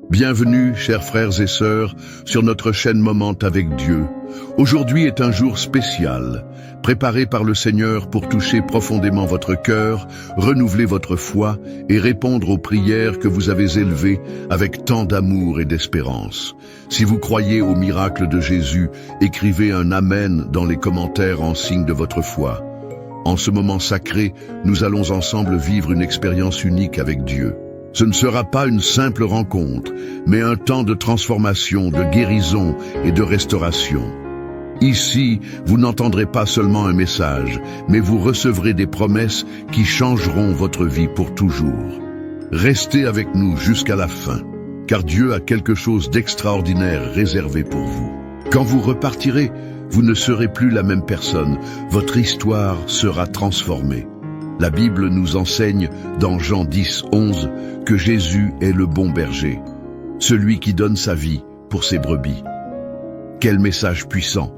Bienvenue, chers frères et sœurs, sur notre chaîne Moment avec Dieu. Aujourd'hui est un jour spécial, préparé par le Seigneur pour toucher profondément votre cœur, renouveler votre foi et répondre aux prières que vous avez élevées avec tant d'amour et d'espérance. Si vous croyez au miracle de Jésus, écrivez un Amen dans les commentaires en signe de votre foi. En ce moment sacré, nous allons ensemble vivre une expérience unique avec Dieu. Ce ne sera pas une simple rencontre, mais un temps de transformation, de guérison et de restauration. Ici, vous n'entendrez pas seulement un message, mais vous recevrez des promesses qui changeront votre vie pour toujours. Restez avec nous jusqu'à la fin, car Dieu a quelque chose d'extraordinaire réservé pour vous. Quand vous repartirez, vous ne serez plus la même personne, votre histoire sera transformée. La Bible nous enseigne, dans Jean 10, 11, que Jésus est le bon berger, celui qui donne sa vie pour ses brebis. Quel message puissant!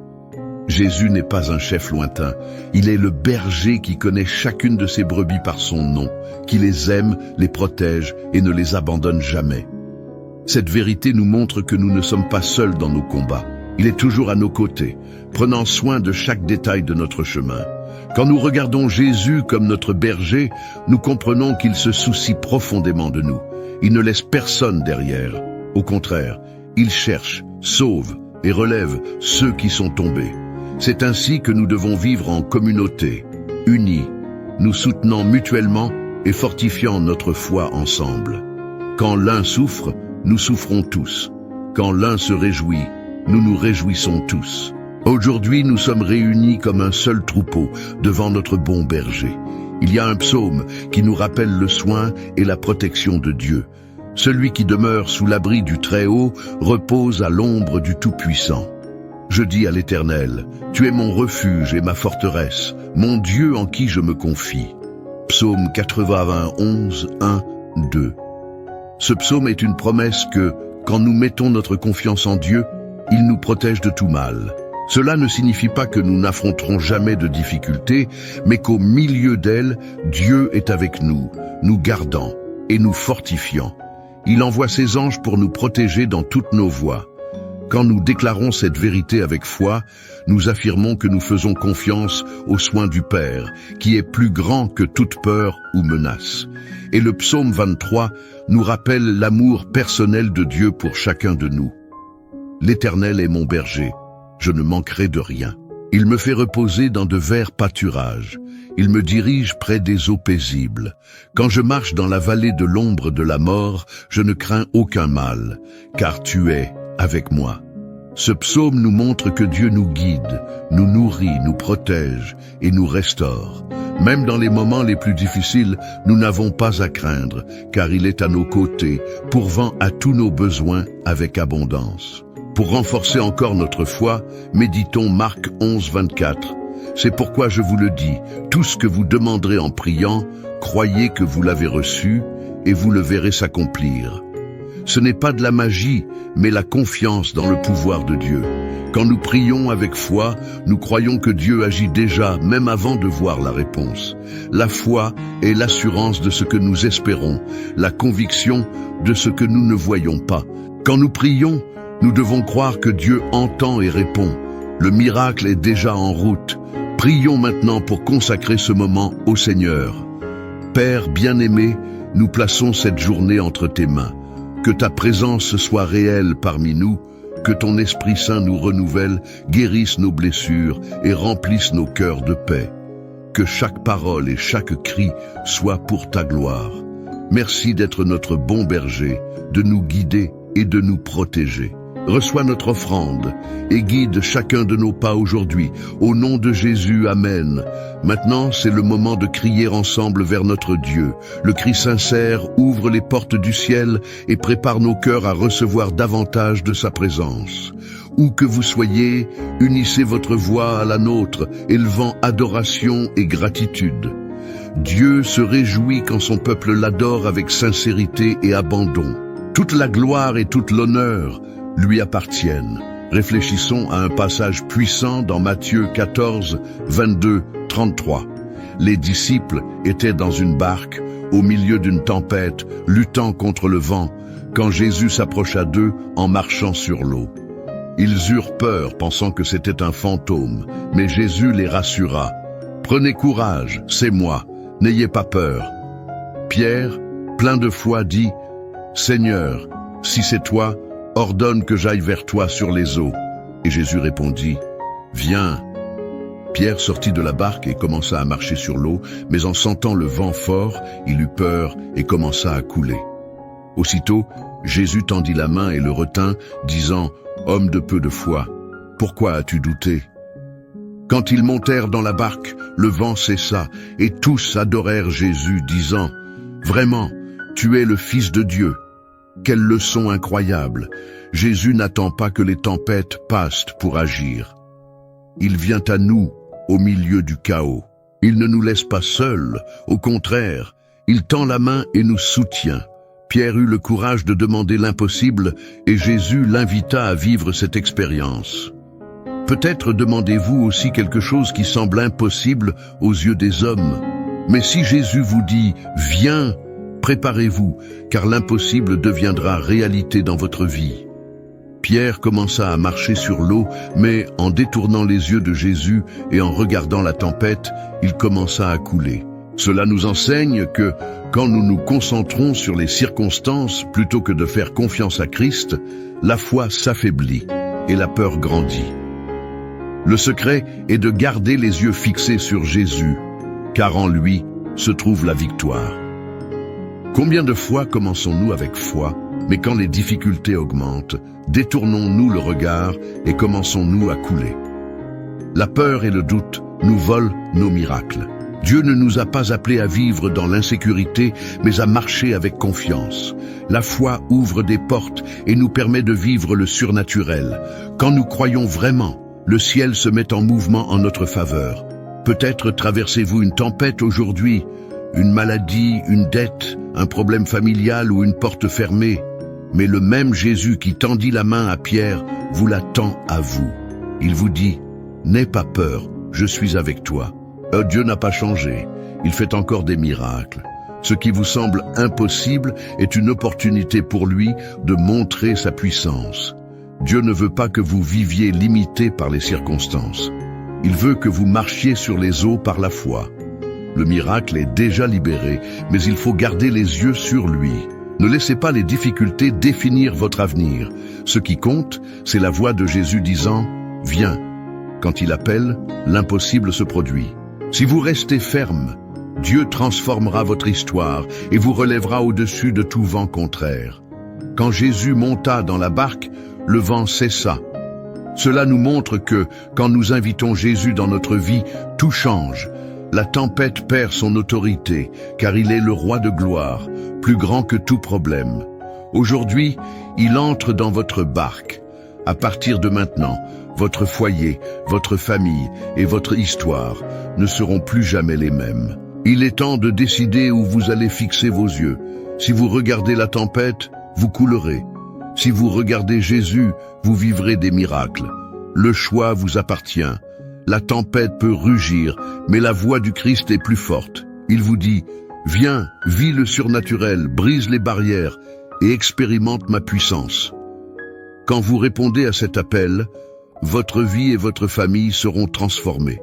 Jésus n'est pas un chef lointain, il est le berger qui connaît chacune de ses brebis par son nom, qui les aime, les protège et ne les abandonne jamais. Cette vérité nous montre que nous ne sommes pas seuls dans nos combats. Il est toujours à nos côtés, prenant soin de chaque détail de notre chemin. Quand nous regardons Jésus comme notre berger, nous comprenons qu'il se soucie profondément de nous. Il ne laisse personne derrière. Au contraire, il cherche, sauve et relève ceux qui sont tombés. C'est ainsi que nous devons vivre en communauté, unis, nous soutenant mutuellement et fortifiant notre foi ensemble. Quand l'un souffre, nous souffrons tous. Quand l'un se réjouit, nous nous réjouissons tous. Aujourd'hui, nous sommes réunis comme un seul troupeau devant notre bon berger. Il y a un psaume qui nous rappelle le soin et la protection de Dieu. Celui qui demeure sous l'abri du Très-Haut repose à l'ombre du Tout-Puissant. Je dis à l'Éternel, « Tu es mon refuge et ma forteresse, mon Dieu en qui je me confie. » Psaume 91, 1, 2. Ce psaume est une promesse que, quand nous mettons notre confiance en Dieu, il nous protège de tout mal. Cela ne signifie pas que nous n'affronterons jamais de difficultés, mais qu'au milieu d'elles, Dieu est avec nous, nous gardant et nous fortifiant. Il envoie ses anges pour nous protéger dans toutes nos voies. Quand nous déclarons cette vérité avec foi, nous affirmons que nous faisons confiance aux soins du Père, qui est plus grand que toute peur ou menace. Et le psaume 23 nous rappelle l'amour personnel de Dieu pour chacun de nous. L'Éternel est mon berger. Je ne manquerai de rien. Il me fait reposer dans de verts pâturages. Il me dirige près des eaux paisibles. Quand je marche dans la vallée de l'ombre de la mort, je ne crains aucun mal, car tu es avec moi. Ce psaume nous montre que Dieu nous guide, nous nourrit, nous protège et nous restaure. Même dans les moments les plus difficiles, nous n'avons pas à craindre, car il est à nos côtés, pourvant à tous nos besoins avec abondance. Pour renforcer encore notre foi, méditons Marc 11, 24. C'est pourquoi je vous le dis, tout ce que vous demanderez en priant, croyez que vous l'avez reçu et vous le verrez s'accomplir. Ce n'est pas de la magie, mais la confiance dans le pouvoir de Dieu. Quand nous prions avec foi, nous croyons que Dieu agit déjà, même avant de voir la réponse. La foi est l'assurance de ce que nous espérons, la conviction de ce que nous ne voyons pas. Quand nous prions, nous devons croire que Dieu entend et répond. Le miracle est déjà en route. Prions maintenant pour consacrer ce moment au Seigneur. Père bien-aimé, nous plaçons cette journée entre tes mains. Que ta présence soit réelle parmi nous, que ton Esprit Saint nous renouvelle, guérisse nos blessures et remplisse nos cœurs de paix. Que chaque parole et chaque cri soient pour ta gloire. Merci d'être notre bon berger, de nous guider et de nous protéger. Reçois notre offrande et guide chacun de nos pas aujourd'hui. Au nom de Jésus, Amen. Maintenant, c'est le moment de crier ensemble vers notre Dieu. Le cri sincère ouvre les portes du ciel et prépare nos cœurs à recevoir davantage de sa présence. Où que vous soyez, unissez votre voix à la nôtre, élevant adoration et gratitude. Dieu se réjouit quand son peuple l'adore avec sincérité et abandon. Toute la gloire et toute l'honneur lui appartiennent. Réfléchissons à un passage puissant dans Matthieu 14, 22, 33. Les disciples étaient dans une barque au milieu d'une tempête, luttant contre le vent, quand Jésus s'approcha d'eux en marchant sur l'eau. Ils eurent peur, pensant que c'était un fantôme, mais Jésus les rassura. « Prenez courage, c'est moi, n'ayez pas peur. » Pierre, plein de foi, dit « Seigneur, si c'est toi, ordonne que j'aille vers toi sur les eaux. » Et Jésus répondit « Viens. » Pierre sortit de la barque et commença à marcher sur l'eau, mais en sentant le vent fort, il eut peur et commença à couler. Aussitôt, Jésus tendit la main et le retint, disant « Homme de peu de foi, pourquoi as-tu douté ?» Quand ils montèrent dans la barque, le vent cessa, et tous adorèrent Jésus, disant « Vraiment, tu es le Fils de Dieu. » Quelle leçon incroyable! Jésus n'attend pas que les tempêtes passent pour agir. Il vient à nous au milieu du chaos. Il ne nous laisse pas seuls, au contraire, il tend la main et nous soutient. Pierre eut le courage de demander l'impossible et Jésus l'invita à vivre cette expérience. Peut-être demandez-vous aussi quelque chose qui semble impossible aux yeux des hommes. Mais si Jésus vous dit « Viens », préparez-vous, car l'impossible deviendra réalité dans votre vie. Pierre commença à marcher sur l'eau, mais en détournant les yeux de Jésus et en regardant la tempête, il commença à couler. Cela nous enseigne que, quand nous nous concentrons sur les circonstances plutôt que de faire confiance à Christ, la foi s'affaiblit et la peur grandit. Le secret est de garder les yeux fixés sur Jésus, car en lui se trouve la victoire. Combien de fois commençons-nous avec foi, mais quand les difficultés augmentent, détournons-nous le regard et commençons-nous à couler? La peur et le doute nous volent nos miracles. Dieu ne nous a pas appelés à vivre dans l'insécurité, mais à marcher avec confiance. La foi ouvre des portes et nous permet de vivre le surnaturel. Quand nous croyons vraiment, le ciel se met en mouvement en notre faveur. Peut-être traversez-vous une tempête aujourd'hui, une maladie, une dette, un problème familial ou une porte fermée. Mais le même Jésus qui tendit la main à Pierre vous la tend à vous. Il vous dit « N'aie pas peur, je suis avec toi ». Dieu n'a pas changé, il fait encore des miracles. Ce qui vous semble impossible est une opportunité pour lui de montrer sa puissance. Dieu ne veut pas que vous viviez limité par les circonstances. Il veut que vous marchiez sur les eaux par la foi. Le miracle est déjà libéré, mais il faut garder les yeux sur lui. Ne laissez pas les difficultés définir votre avenir. Ce qui compte, c'est la voix de Jésus disant « Viens ». Quand il appelle, l'impossible se produit. Si vous restez ferme, Dieu transformera votre histoire et vous relèvera au-dessus de tout vent contraire. Quand Jésus monta dans la barque, le vent cessa. Cela nous montre que, quand nous invitons Jésus dans notre vie, tout change. La tempête perd son autorité, car il est le roi de gloire, plus grand que tout problème. Aujourd'hui, il entre dans votre barque. À partir de maintenant, votre foyer, votre famille et votre histoire ne seront plus jamais les mêmes. Il est temps de décider où vous allez fixer vos yeux. Si vous regardez la tempête, vous coulerez. Si vous regardez Jésus, vous vivrez des miracles. Le choix vous appartient. La tempête peut rugir, mais la voix du Christ est plus forte. Il vous dit « Viens, vis le surnaturel, brise les barrières et expérimente ma puissance ». Quand vous répondez à cet appel, votre vie et votre famille seront transformées.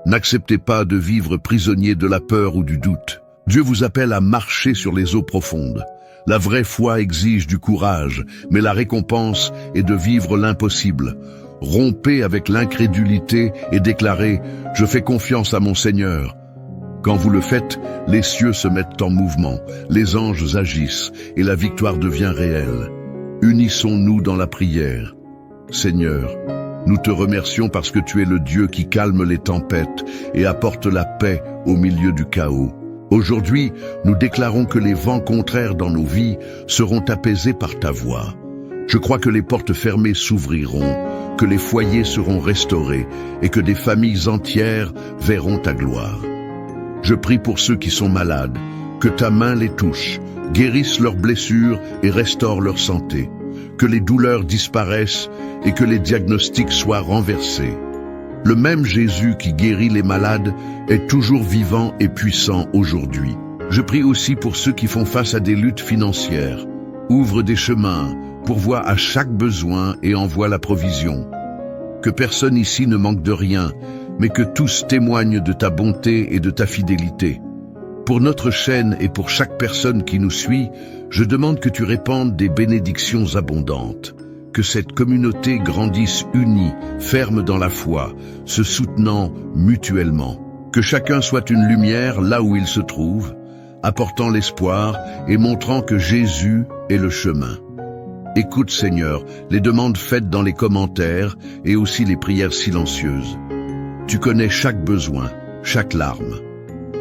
N'acceptez pas de vivre prisonnier de la peur ou du doute. Dieu vous appelle à marcher sur les eaux profondes. La vraie foi exige du courage, mais la récompense est de vivre l'impossible. Rompez avec l'incrédulité et déclarez « Je fais confiance à mon Seigneur ». Quand vous le faites, les cieux se mettent en mouvement, les anges agissent et la victoire devient réelle. Unissons-nous dans la prière. Seigneur, nous te remercions parce que tu es le Dieu qui calme les tempêtes et apporte la paix au milieu du chaos. Aujourd'hui, nous déclarons que les vents contraires dans nos vies seront apaisés par ta voix. Je crois que les portes fermées s'ouvriront, que les foyers seront restaurés et que des familles entières verront ta gloire. Je prie pour ceux qui sont malades, que ta main les touche, guérisse leurs blessures et restaure leur santé, que les douleurs disparaissent et que les diagnostics soient renversés. Le même Jésus qui guérit les malades est toujours vivant et puissant aujourd'hui. Je prie aussi pour ceux qui font face à des luttes financières. Ouvre des chemins, pourvois à chaque besoin et envoie la provision. Que personne ici ne manque de rien, mais que tous témoignent de ta bonté et de ta fidélité. Pour notre chaîne et pour chaque personne qui nous suit, je demande que tu répandes des bénédictions abondantes. Que cette communauté grandisse unie, ferme dans la foi, se soutenant mutuellement. Que chacun soit une lumière là où il se trouve, apportant l'espoir et montrant que Jésus est le chemin. Écoute, Seigneur, les demandes faites dans les commentaires et aussi les prières silencieuses. Tu connais chaque besoin, chaque larme.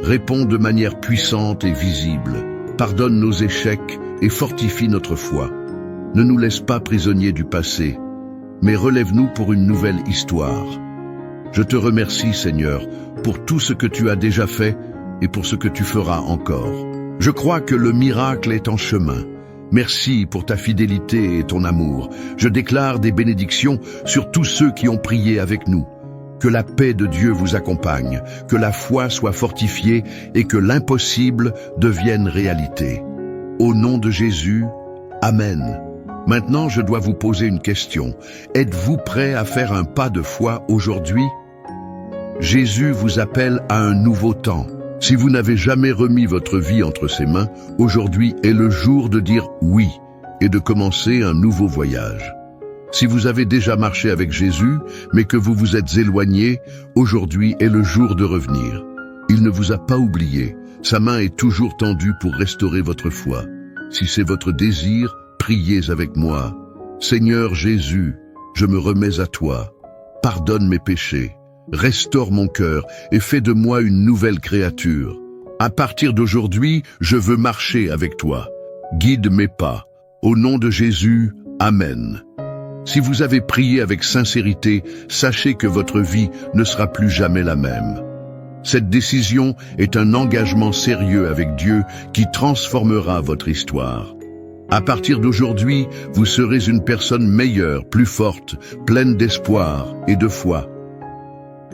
Réponds de manière puissante et visible. Pardonne nos échecs et fortifie notre foi. Ne nous laisse pas prisonniers du passé, mais relève-nous pour une nouvelle histoire. Je te remercie, Seigneur, pour tout ce que tu as déjà fait et pour ce que tu feras encore. Je crois que le miracle est en chemin. Merci pour ta fidélité et ton amour. Je déclare des bénédictions sur tous ceux qui ont prié avec nous. Que la paix de Dieu vous accompagne, que la foi soit fortifiée et que l'impossible devienne réalité. Au nom de Jésus, Amen. Maintenant, je dois vous poser une question. Êtes-vous prêt à faire un pas de foi aujourd'hui? Jésus vous appelle à un nouveau temps. Si vous n'avez jamais remis votre vie entre ses mains, aujourd'hui est le jour de dire oui et de commencer un nouveau voyage. Si vous avez déjà marché avec Jésus, mais que vous vous êtes éloigné, aujourd'hui est le jour de revenir. Il ne vous a pas oublié. Sa main est toujours tendue pour restaurer votre foi. Si c'est votre désir, priez avec moi. Seigneur Jésus, je me remets à toi. Pardonne mes péchés. Restaure mon cœur et fais de moi une nouvelle créature. À partir d'aujourd'hui, je veux marcher avec toi. Guide mes pas. Au nom de Jésus, Amen. Si vous avez prié avec sincérité, sachez que votre vie ne sera plus jamais la même. Cette décision est un engagement sérieux avec Dieu qui transformera votre histoire. À partir d'aujourd'hui, vous serez une personne meilleure, plus forte, pleine d'espoir et de foi.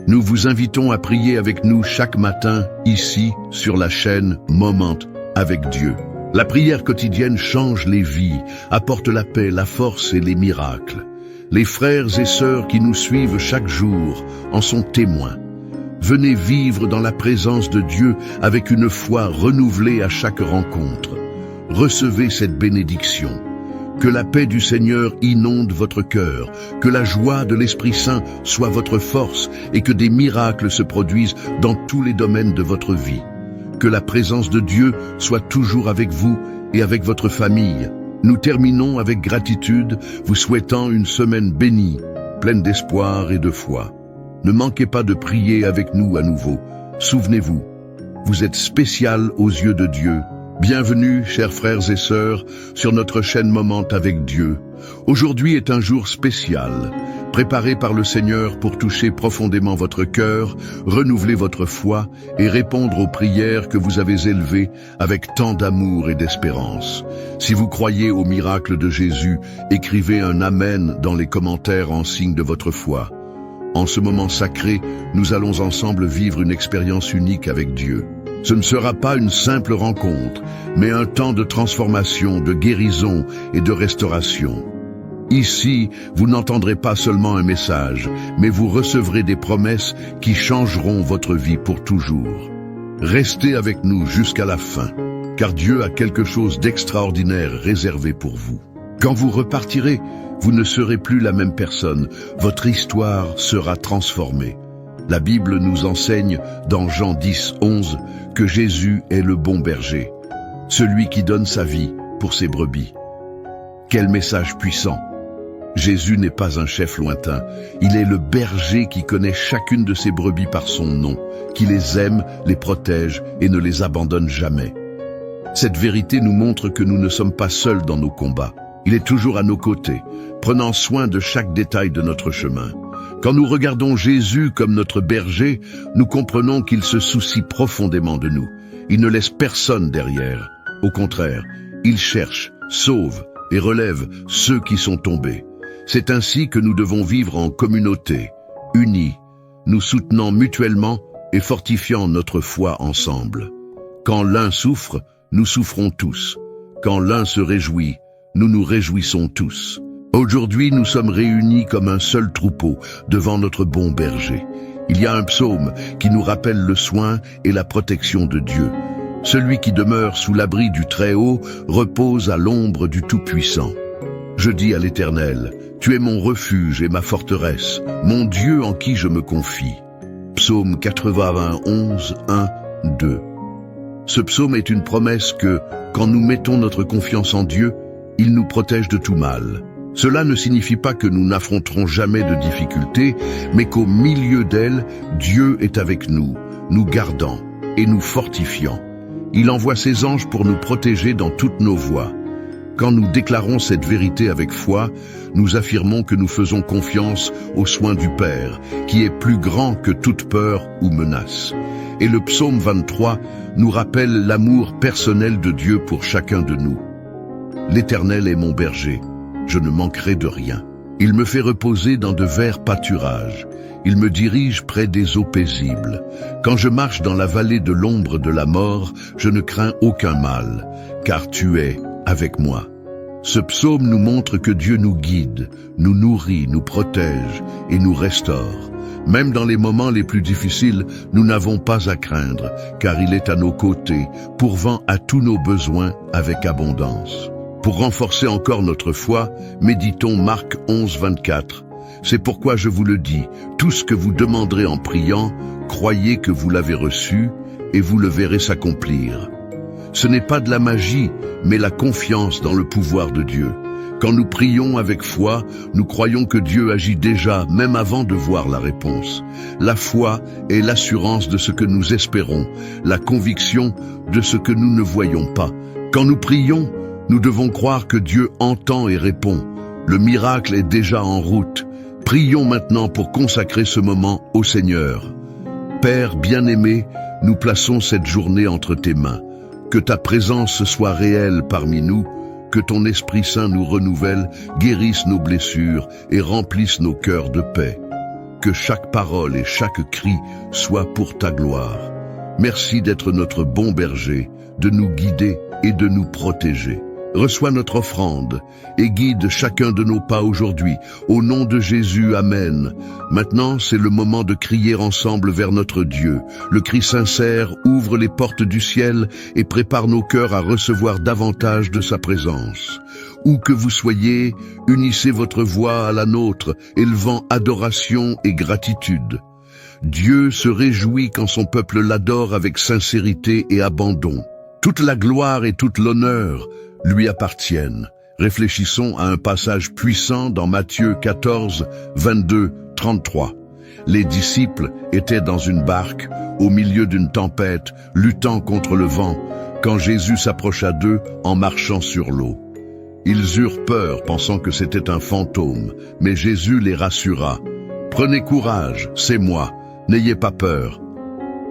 Nous vous invitons à prier avec nous chaque matin, ici, sur la chaîne Moment avec Dieu. La prière quotidienne change les vies, apporte la paix, la force et les miracles. Les frères et sœurs qui nous suivent chaque jour en sont témoins. Venez vivre dans la présence de Dieu avec une foi renouvelée à chaque rencontre. Recevez cette bénédiction. Que la paix du Seigneur inonde votre cœur, que la joie de l'Esprit Saint soit votre force et que des miracles se produisent dans tous les domaines de votre vie. Que la présence de Dieu soit toujours avec vous et avec votre famille. Nous terminons avec gratitude, vous souhaitant une semaine bénie, pleine d'espoir et de foi. Ne manquez pas de prier avec nous à nouveau. Souvenez-vous, vous êtes spécial aux yeux de Dieu. Bienvenue, chers frères et sœurs, sur notre chaîne Moment avec Dieu. Aujourd'hui est un jour spécial, préparé par le Seigneur pour toucher profondément votre cœur, renouveler votre foi et répondre aux prières que vous avez élevées avec tant d'amour et d'espérance. Si vous croyez au miracle de Jésus, écrivez un Amen dans les commentaires en signe de votre foi. En ce moment sacré, nous allons ensemble vivre une expérience unique avec Dieu. Ce ne sera pas une simple rencontre, mais un temps de transformation, de guérison et de restauration. Ici, vous n'entendrez pas seulement un message, mais vous recevrez des promesses qui changeront votre vie pour toujours. Restez avec nous jusqu'à la fin, car Dieu a quelque chose d'extraordinaire réservé pour vous. Quand vous repartirez, vous ne serez plus la même personne, votre histoire sera transformée. La Bible nous enseigne, dans Jean 10, 11, que Jésus est le bon berger, celui qui donne sa vie pour ses brebis. Quel message puissant! Jésus n'est pas un chef lointain, il est le berger qui connaît chacune de ses brebis par son nom, qui les aime, les protège et ne les abandonne jamais. Cette vérité nous montre que nous ne sommes pas seuls dans nos combats. Il est toujours à nos côtés, prenant soin de chaque détail de notre chemin. Quand nous regardons Jésus comme notre berger, nous comprenons qu'il se soucie profondément de nous. Il ne laisse personne derrière. Au contraire, il cherche, sauve et relève ceux qui sont tombés. C'est ainsi que nous devons vivre en communauté, unis, nous soutenant mutuellement et fortifiant notre foi ensemble. Quand l'un souffre, nous souffrons tous. Quand l'un se réjouit, nous nous réjouissons tous. Aujourd'hui, nous sommes réunis comme un seul troupeau devant notre bon berger. Il y a un psaume qui nous rappelle le soin et la protection de Dieu. Celui qui demeure sous l'abri du Très-Haut repose à l'ombre du Tout-Puissant. Je dis à l'Éternel, tu es mon refuge et ma forteresse, mon Dieu en qui je me confie. Psaume 91, 1, 2. Ce psaume est une promesse que, quand nous mettons notre confiance en Dieu, il nous protège de tout mal. Cela ne signifie pas que nous n'affronterons jamais de difficultés, mais qu'au milieu d'elles, Dieu est avec nous, nous gardant et nous fortifiant. Il envoie ses anges pour nous protéger dans toutes nos voies. Quand nous déclarons cette vérité avec foi, nous affirmons que nous faisons confiance aux soins du Père, qui est plus grand que toute peur ou menace. Et le psaume 23 nous rappelle l'amour personnel de Dieu pour chacun de nous. L'Éternel est mon berger, je ne manquerai de rien. Il me fait reposer dans de verts pâturages. Il me dirige près des eaux paisibles. Quand je marche dans la vallée de l'ombre de la mort, je ne crains aucun mal, car tu es avec moi. Ce psaume nous montre que Dieu nous guide, nous nourrit, nous protège et nous restaure. Même dans les moments les plus difficiles, nous n'avons pas à craindre, car il est à nos côtés, pourvant à tous nos besoins avec abondance. Pour renforcer encore notre foi, méditons Marc 11, 24. C'est pourquoi je vous le dis, tout ce que vous demanderez en priant, croyez que vous l'avez reçu et vous le verrez s'accomplir. Ce n'est pas de la magie, mais la confiance dans le pouvoir de Dieu. Quand nous prions avec foi, nous croyons que Dieu agit déjà, même avant de voir la réponse. La foi est l'assurance de ce que nous espérons, la conviction de ce que nous ne voyons pas. Quand nous prions, nous devons croire que Dieu entend et répond. Le miracle est déjà en route. Prions maintenant pour consacrer ce moment au Seigneur. Père bien-aimé, nous plaçons cette journée entre tes mains. Que ta présence soit réelle parmi nous, que ton Esprit Saint nous renouvelle, guérisse nos blessures et remplisse nos cœurs de paix. Que chaque parole et chaque cri soient pour ta gloire. Merci d'être notre bon berger, de nous guider et de nous protéger. Reçois notre offrande et guide chacun de nos pas aujourd'hui. Au nom de Jésus, Amen. Maintenant, c'est le moment de crier ensemble vers notre Dieu. Le cri sincère ouvre les portes du ciel et prépare nos cœurs à recevoir davantage de sa présence. Où que vous soyez, unissez votre voix à la nôtre, élevant adoration et gratitude. Dieu se réjouit quand son peuple l'adore avec sincérité et abandon. Toute la gloire et toute l'honneur lui appartiennent. Réfléchissons à un passage puissant dans Matthieu 14, 22, 33. Les disciples étaient dans une barque, au milieu d'une tempête, luttant contre le vent, quand Jésus s'approcha d'eux en marchant sur l'eau. Ils eurent peur, pensant que c'était un fantôme, mais Jésus les rassura. « Prenez courage, c'est moi, n'ayez pas peur. »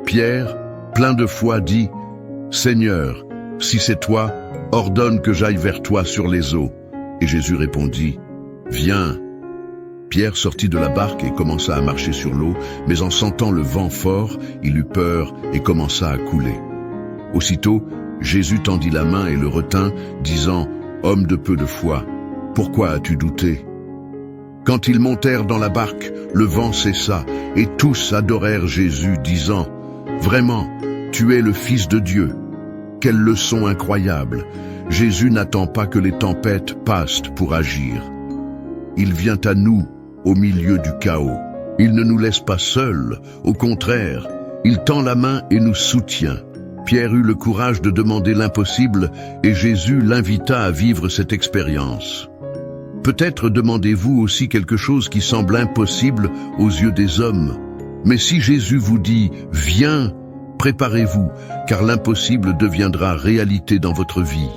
Pierre, plein de foi, dit « Seigneur, si c'est toi, ordonne que j'aille vers toi sur les eaux. » Et Jésus répondit, « Viens. » Pierre sortit de la barque et commença à marcher sur l'eau, mais en sentant le vent fort, il eut peur et commença à couler. Aussitôt, Jésus tendit la main et le retint, disant, « Homme de peu de foi, pourquoi as-tu douté ?» Quand ils montèrent dans la barque, le vent cessa, et tous adorèrent Jésus, disant, « Vraiment, tu es le Fils de Dieu. » Quelle leçon incroyable! Jésus n'attend pas que les tempêtes passent pour agir. Il vient à nous au milieu du chaos. Il ne nous laisse pas seuls, au contraire, il tend la main et nous soutient. Pierre eut le courage de demander l'impossible et Jésus l'invita à vivre cette expérience. Peut-être demandez-vous aussi quelque chose qui semble impossible aux yeux des hommes. Mais si Jésus vous dit « Viens », préparez-vous, car l'impossible deviendra réalité dans votre vie.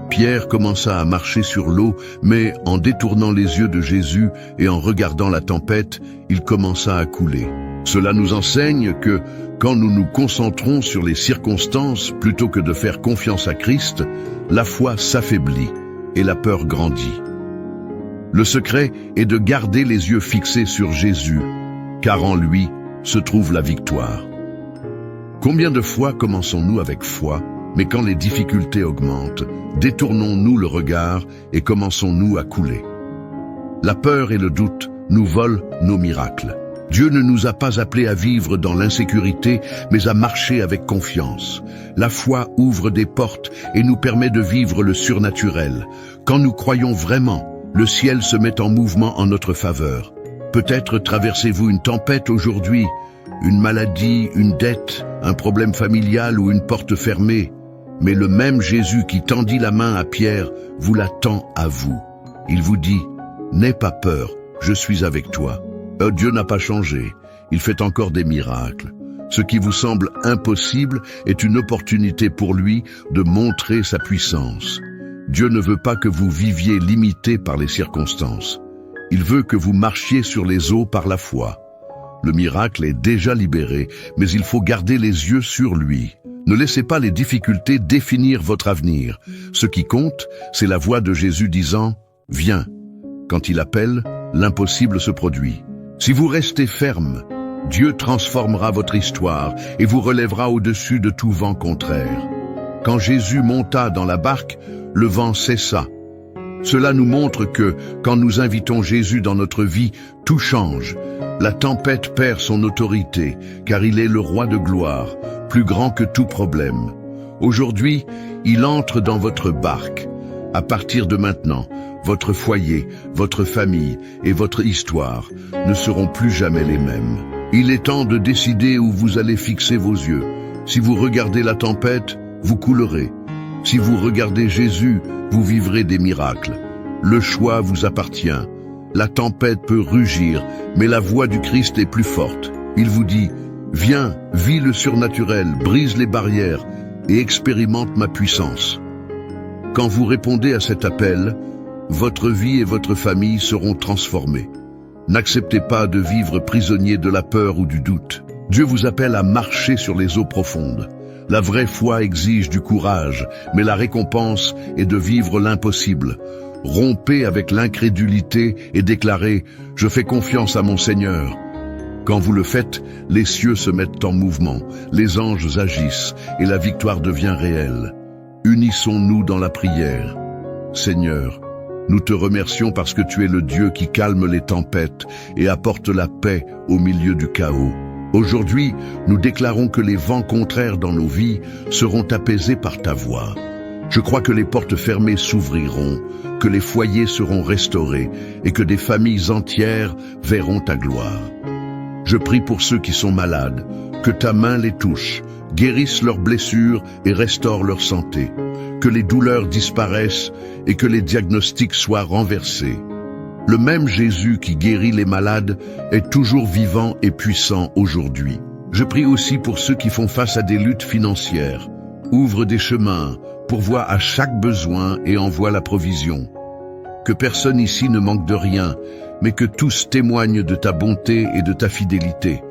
Pierre commença à marcher sur l'eau, mais en détournant les yeux de Jésus et en regardant la tempête, il commença à couler. Cela nous enseigne que, quand nous nous concentrons sur les circonstances plutôt que de faire confiance à Christ, la foi s'affaiblit et la peur grandit. Le secret est de garder les yeux fixés sur Jésus, car en lui se trouve la victoire. Combien de fois commençons-nous avec foi, mais quand les difficultés augmentent, détournons-nous le regard et commençons-nous à couler? La peur et le doute nous volent nos miracles. Dieu ne nous a pas appelés à vivre dans l'insécurité, mais à marcher avec confiance. La foi ouvre des portes et nous permet de vivre le surnaturel. Quand nous croyons vraiment, le ciel se met en mouvement en notre faveur. Peut-être traversez-vous une tempête aujourd'hui, une maladie, une dette, un problème familial ou une porte fermée. Mais le même Jésus qui tendit la main à Pierre vous la tend à vous. Il vous dit, « N'aie pas peur, je suis avec toi. » Dieu n'a pas changé, il fait encore des miracles. Ce qui vous semble impossible est une opportunité pour lui de montrer sa puissance. Dieu ne veut pas que vous viviez limité par les circonstances. Il veut que vous marchiez sur les eaux par la foi. Le miracle est déjà libéré, mais il faut garder les yeux sur lui. Ne laissez pas les difficultés définir votre avenir. Ce qui compte, c'est la voix de Jésus disant « Viens ». Quand il appelle, l'impossible se produit. Si vous restez ferme, Dieu transformera votre histoire et vous relèvera au-dessus de tout vent contraire. Quand Jésus monta dans la barque, le vent cessa. Cela nous montre que, quand nous invitons Jésus dans notre vie, tout change. La tempête perd son autorité, car il est le roi de gloire, plus grand que tout problème. Aujourd'hui, il entre dans votre barque. À partir de maintenant, votre foyer, votre famille et votre histoire ne seront plus jamais les mêmes. Il est temps de décider où vous allez fixer vos yeux. Si vous regardez la tempête, vous coulerez. Si vous regardez Jésus, vous vivrez des miracles. Le choix vous appartient. La tempête peut rugir, mais la voix du Christ est plus forte. Il vous dit, « Viens, vis le surnaturel, brise les barrières et expérimente ma puissance. » Quand vous répondez à cet appel, votre vie et votre famille seront transformées. N'acceptez pas de vivre prisonnier de la peur ou du doute. Dieu vous appelle à marcher sur les eaux profondes. La vraie foi exige du courage, mais la récompense est de vivre l'impossible. Rompez avec l'incrédulité et déclarez « Je fais confiance à mon Seigneur ». Quand vous le faites, les cieux se mettent en mouvement, les anges agissent et la victoire devient réelle. Unissons-nous dans la prière. Seigneur, nous te remercions parce que tu es le Dieu qui calme les tempêtes et apporte la paix au milieu du chaos. Aujourd'hui, nous déclarons que les vents contraires dans nos vies seront apaisés par ta voix. Je crois que les portes fermées s'ouvriront, que les foyers seront restaurés et que des familles entières verront ta gloire. Je prie pour ceux qui sont malades, que ta main les touche, guérisse leurs blessures et restaure leur santé, que les douleurs disparaissent et que les diagnostics soient renversés. Le même Jésus qui guérit les malades est toujours vivant et puissant aujourd'hui. Je prie aussi pour ceux qui font face à des luttes financières. Ouvre des chemins, pourvois à chaque besoin et envoie la provision. Que personne ici ne manque de rien, mais que tous témoignent de ta bonté et de ta fidélité.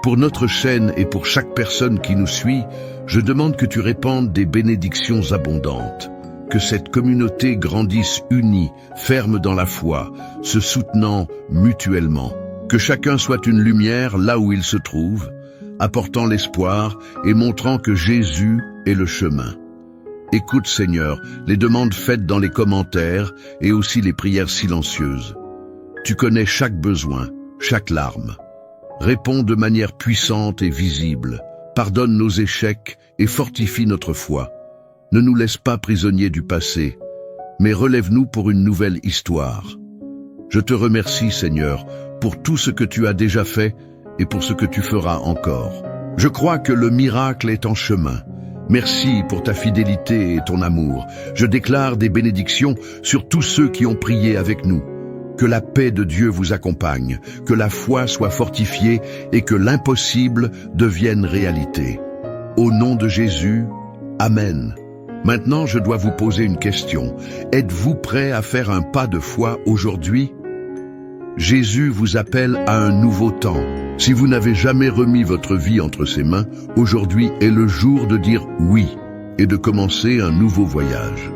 Pour notre chaîne et pour chaque personne qui nous suit, je demande que tu répandes des bénédictions abondantes. Que cette communauté grandisse unie, ferme dans la foi, se soutenant mutuellement. Que chacun soit une lumière là où il se trouve, apportant l'espoir et montrant que Jésus est le chemin. Écoute, Seigneur, les demandes faites dans les commentaires et aussi les prières silencieuses. Tu connais chaque besoin, chaque larme. Réponds de manière puissante et visible. Pardonne nos échecs et fortifie notre foi. Ne nous laisse pas prisonniers du passé, mais relève-nous pour une nouvelle histoire. Je te remercie, Seigneur, pour tout ce que tu as déjà fait et pour ce que tu feras encore. Je crois que le miracle est en chemin. Merci pour ta fidélité et ton amour. Je déclare des bénédictions sur tous ceux qui ont prié avec nous. Que la paix de Dieu vous accompagne, que la foi soit fortifiée et que l'impossible devienne réalité. Au nom de Jésus, Amen. Maintenant, je dois vous poser une question. Êtes-vous prêt à faire un pas de foi aujourd'hui? Jésus vous appelle à un nouveau temps. Si vous n'avez jamais remis votre vie entre ses mains, aujourd'hui est le jour de dire oui et de commencer un nouveau voyage.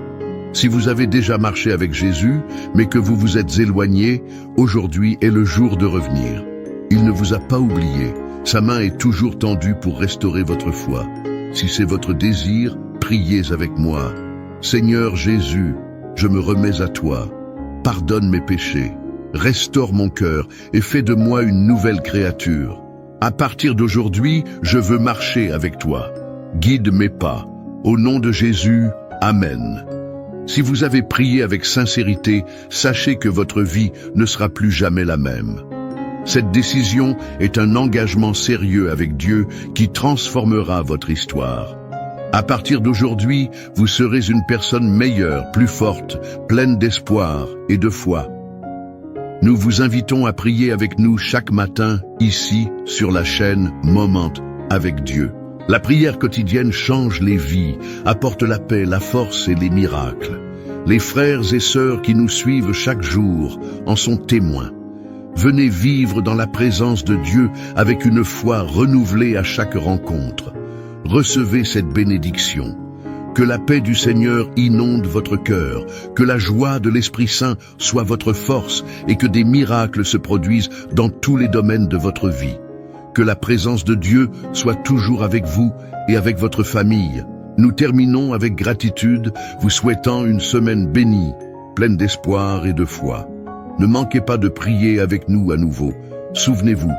Si vous avez déjà marché avec Jésus, mais que vous vous êtes éloigné, aujourd'hui est le jour de revenir. Il ne vous a pas oublié, Sa main est toujours tendue pour restaurer votre foi. Si c'est votre désir, priez avec moi. Seigneur Jésus, je me remets à toi. Pardonne mes péchés. Restaure mon cœur et fais de moi une nouvelle créature. À partir d'aujourd'hui, je veux marcher avec toi. Guide mes pas. Au nom de Jésus, Amen. Si vous avez prié avec sincérité, sachez que votre vie ne sera plus jamais la même. Cette décision est un engagement sérieux avec Dieu qui transformera votre histoire. À partir d'aujourd'hui, vous serez une personne meilleure, plus forte, pleine d'espoir et de foi. Nous vous invitons à prier avec nous chaque matin, ici, sur la chaîne Moment avec Dieu. La prière quotidienne change les vies, apporte la paix, la force et les miracles. Les frères et sœurs qui nous suivent chaque jour en sont témoins. Venez vivre dans la présence de Dieu avec une foi renouvelée à chaque rencontre. Recevez cette bénédiction. Que la paix du Seigneur inonde votre cœur, que la joie de l'Esprit Saint soit votre force et que des miracles se produisent dans tous les domaines de votre vie. Que la présence de Dieu soit toujours avec vous et avec votre famille. Nous terminons avec gratitude, vous souhaitant une semaine bénie, pleine d'espoir et de foi. Ne manquez pas de prier avec nous à nouveau. Souvenez-vous,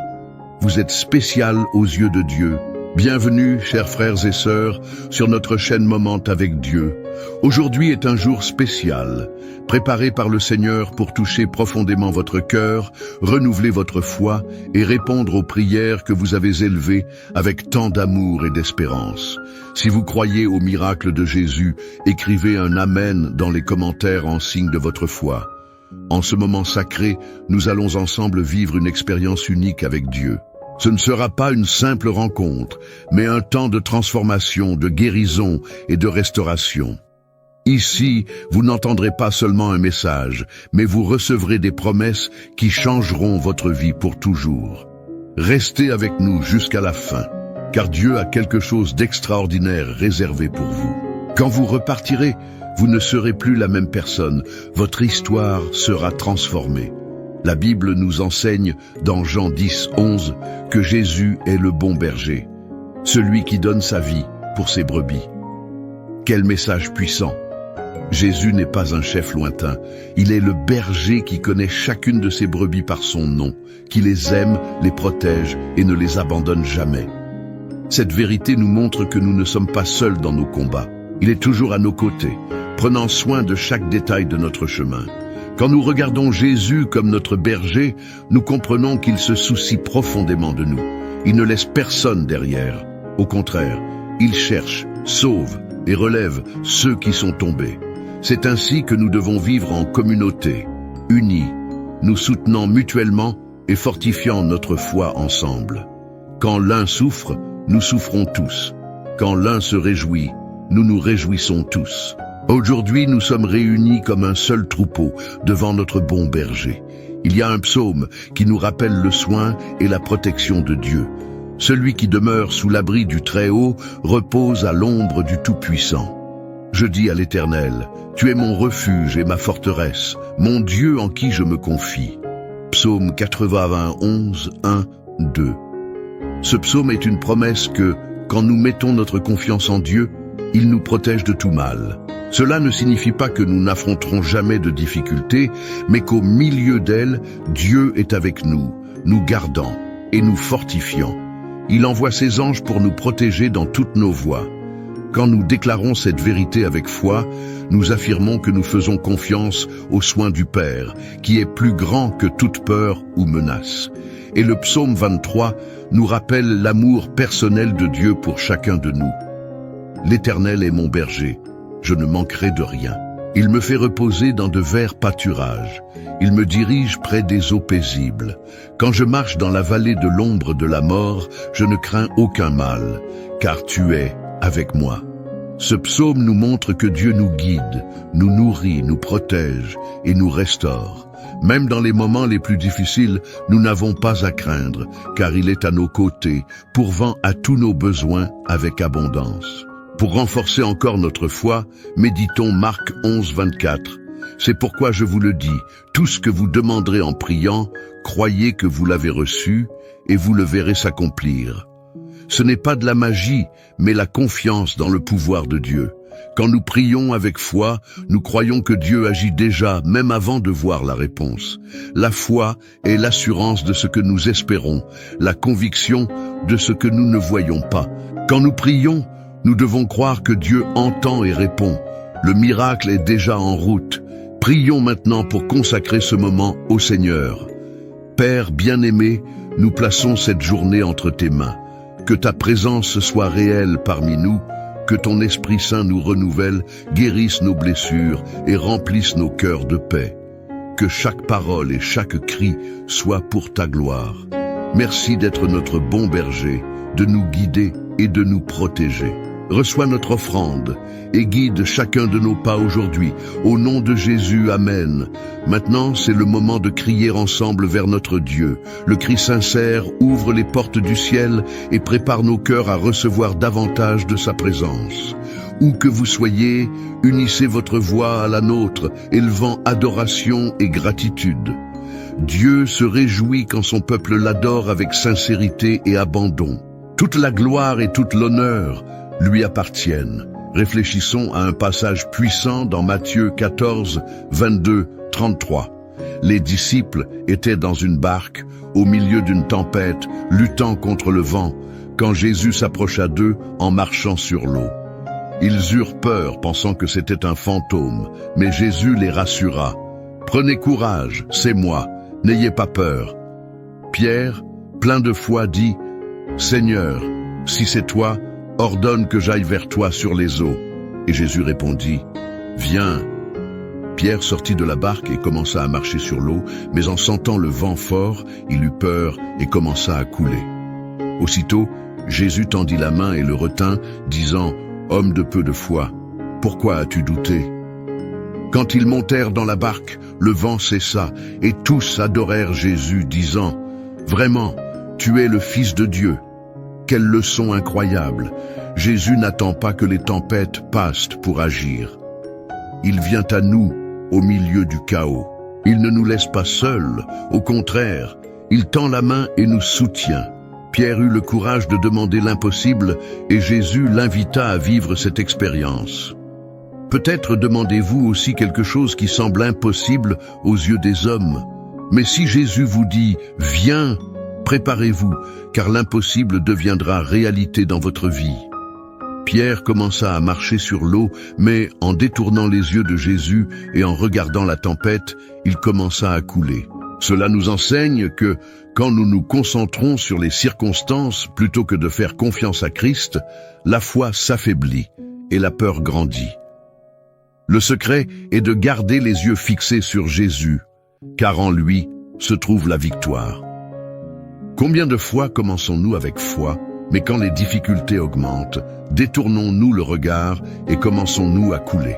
vous êtes spécial aux yeux de Dieu. Bienvenue, chers frères et sœurs, sur notre chaîne Moment avec Dieu. Aujourd'hui est un jour spécial, préparé par le Seigneur pour toucher profondément votre cœur, renouveler votre foi et répondre aux prières que vous avez élevées avec tant d'amour et d'espérance. Si vous croyez au miracle de Jésus, écrivez un Amen dans les commentaires en signe de votre foi. En ce moment sacré, nous allons ensemble vivre une expérience unique avec Dieu. Ce ne sera pas une simple rencontre, mais un temps de transformation, de guérison et de restauration. Ici, vous n'entendrez pas seulement un message, mais vous recevrez des promesses qui changeront votre vie pour toujours. Restez avec nous jusqu'à la fin, car Dieu a quelque chose d'extraordinaire réservé pour vous. Quand vous repartirez, vous ne serez plus la même personne, votre histoire sera transformée. La Bible nous enseigne, dans Jean 10, 11, que Jésus est le bon berger, celui qui donne sa vie pour ses brebis. Quel message puissant! Jésus n'est pas un chef lointain, il est le berger qui connaît chacune de ses brebis par son nom, qui les aime, les protège et ne les abandonne jamais. Cette vérité nous montre que nous ne sommes pas seuls dans nos combats. Il est toujours à nos côtés, prenant soin de chaque détail de notre chemin. Quand nous regardons Jésus comme notre berger, nous comprenons qu'il se soucie profondément de nous. Il ne laisse personne derrière. Au contraire, il cherche, sauve et relève ceux qui sont tombés. C'est ainsi que nous devons vivre en communauté, unis, nous soutenant mutuellement et fortifiant notre foi ensemble. Quand l'un souffre, nous souffrons tous. Quand l'un se réjouit, nous nous réjouissons tous. Aujourd'hui, nous sommes réunis comme un seul troupeau devant notre bon berger. Il y a un psaume qui nous rappelle le soin et la protection de Dieu. Celui qui demeure sous l'abri du Très-Haut repose à l'ombre du Tout-Puissant. Je dis à l'Éternel, tu es mon refuge et ma forteresse, mon Dieu en qui je me confie. Psaume 91, 1, 2. Ce psaume est une promesse que, quand nous mettons notre confiance en Dieu, il nous protège de tout mal. Cela ne signifie pas que nous n'affronterons jamais de difficultés, mais qu'au milieu d'elles, Dieu est avec nous, nous gardant et nous fortifiant. Il envoie ses anges pour nous protéger dans toutes nos voies. Quand nous déclarons cette vérité avec foi, nous affirmons que nous faisons confiance aux soins du Père, qui est plus grand que toute peur ou menace. Et le psaume 23 nous rappelle l'amour personnel de Dieu pour chacun de nous. L'Éternel est mon berger. Je ne manquerai de rien. Il me fait reposer dans de verts pâturages. Il me dirige près des eaux paisibles. Quand je marche dans la vallée de l'ombre de la mort, je ne crains aucun mal, car tu es avec moi. Ce psaume nous montre que Dieu nous guide, nous nourrit, nous protège et nous restaure. Même dans les moments les plus difficiles, nous n'avons pas à craindre, car il est à nos côtés, pourvant à tous nos besoins avec abondance. Pour renforcer encore notre foi, méditons Marc 11, 24. C'est pourquoi je vous le dis, tout ce que vous demanderez en priant, croyez que vous l'avez reçu et vous le verrez s'accomplir. Ce n'est pas de la magie, mais la confiance dans le pouvoir de Dieu. Quand nous prions avec foi, nous croyons que Dieu agit déjà, même avant de voir la réponse. La foi est l'assurance de ce que nous espérons, la conviction de ce que nous ne voyons pas. Quand nous prions, nous devons croire que Dieu entend et répond. Le miracle est déjà en route. Prions maintenant pour consacrer ce moment au Seigneur. Père bien-aimé, nous plaçons cette journée entre tes mains. Que ta présence soit réelle parmi nous, que ton Esprit Saint nous renouvelle, guérisse nos blessures et remplisse nos cœurs de paix. Que chaque parole et chaque cri soient pour ta gloire. Merci d'être notre bon berger, de nous guider et de nous protéger. Reçois notre offrande et guide chacun de nos pas aujourd'hui. Au nom de Jésus, Amen. Maintenant, c'est le moment de crier ensemble vers notre Dieu. Le cri sincère ouvre les portes du ciel et prépare nos cœurs à recevoir davantage de sa présence. Où que vous soyez, unissez votre voix à la nôtre, élevant adoration et gratitude. Dieu se réjouit quand son peuple l'adore avec sincérité et abandon. Toute la gloire et tout l'honneur lui appartiennent. Réfléchissons à un passage puissant dans Matthieu 14, 22, 33. Les disciples étaient dans une barque, au milieu d'une tempête, luttant contre le vent, quand Jésus s'approcha d'eux en marchant sur l'eau. Ils eurent peur, pensant que c'était un fantôme, mais Jésus les rassura. « Prenez courage, c'est moi, n'ayez pas peur. » Pierre, plein de foi, dit « Seigneur, si c'est toi, ordonne que j'aille vers toi sur les eaux. » Et Jésus répondit, « Viens. » Pierre sortit de la barque et commença à marcher sur l'eau, mais en sentant le vent fort, il eut peur et commença à couler. Aussitôt, Jésus tendit la main et le retint, disant, « Homme de peu de foi, pourquoi as-tu douté ?» Quand ils montèrent dans la barque, le vent cessa, et tous adorèrent Jésus, disant, « Vraiment, tu es le Fils de Dieu. » Quelle leçon incroyable! Jésus n'attend pas que les tempêtes passent pour agir. Il vient à nous au milieu du chaos. Il ne nous laisse pas seuls, au contraire, il tend la main et nous soutient. Pierre eut le courage de demander l'impossible et Jésus l'invita à vivre cette expérience. Peut-être demandez-vous aussi quelque chose qui semble impossible aux yeux des hommes. Mais si Jésus vous dit « Viens », préparez-vous, car l'impossible deviendra réalité dans votre vie. Pierre commença à marcher sur l'eau, mais en détournant les yeux de Jésus et en regardant la tempête, il commença à couler. Cela nous enseigne que, quand nous nous concentrons sur les circonstances plutôt que de faire confiance à Christ, la foi s'affaiblit et la peur grandit. Le secret est de garder les yeux fixés sur Jésus, car en lui se trouve la victoire. Combien de fois commençons-nous avec foi, mais quand les difficultés augmentent, détournons-nous le regard et commençons-nous à couler?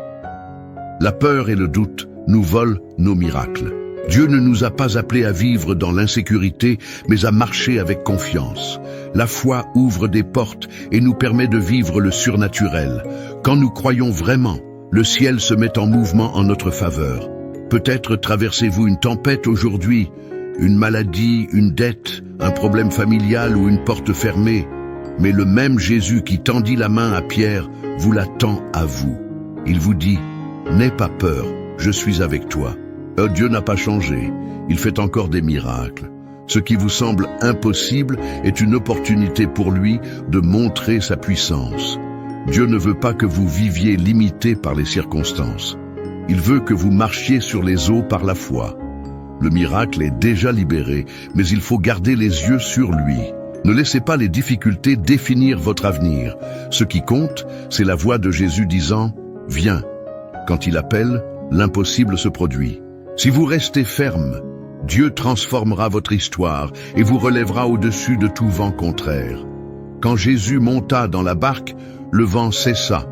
La peur et le doute nous volent nos miracles. Dieu ne nous a pas appelés à vivre dans l'insécurité, mais à marcher avec confiance. La foi ouvre des portes et nous permet de vivre le surnaturel. Quand nous croyons vraiment, le ciel se met en mouvement en notre faveur. Peut-être traversez-vous une tempête aujourd'hui, une maladie, une dette, un problème familial ou une porte fermée. Mais le même Jésus qui tendit la main à Pierre vous la tend à vous. Il vous dit, « N'aie pas peur, je suis avec toi. » Dieu n'a pas changé, il fait encore des miracles. Ce qui vous semble impossible est une opportunité pour lui de montrer sa puissance. Dieu ne veut pas que vous viviez limité par les circonstances. Il veut que vous marchiez sur les eaux par la foi. Le miracle est déjà libéré, mais il faut garder les yeux sur lui. Ne laissez pas les difficultés définir votre avenir. Ce qui compte, c'est la voix de Jésus disant « Viens ». Quand il appelle, l'impossible se produit. Si vous restez ferme, Dieu transformera votre histoire et vous relèvera au-dessus de tout vent contraire. Quand Jésus monta dans la barque, le vent cessa.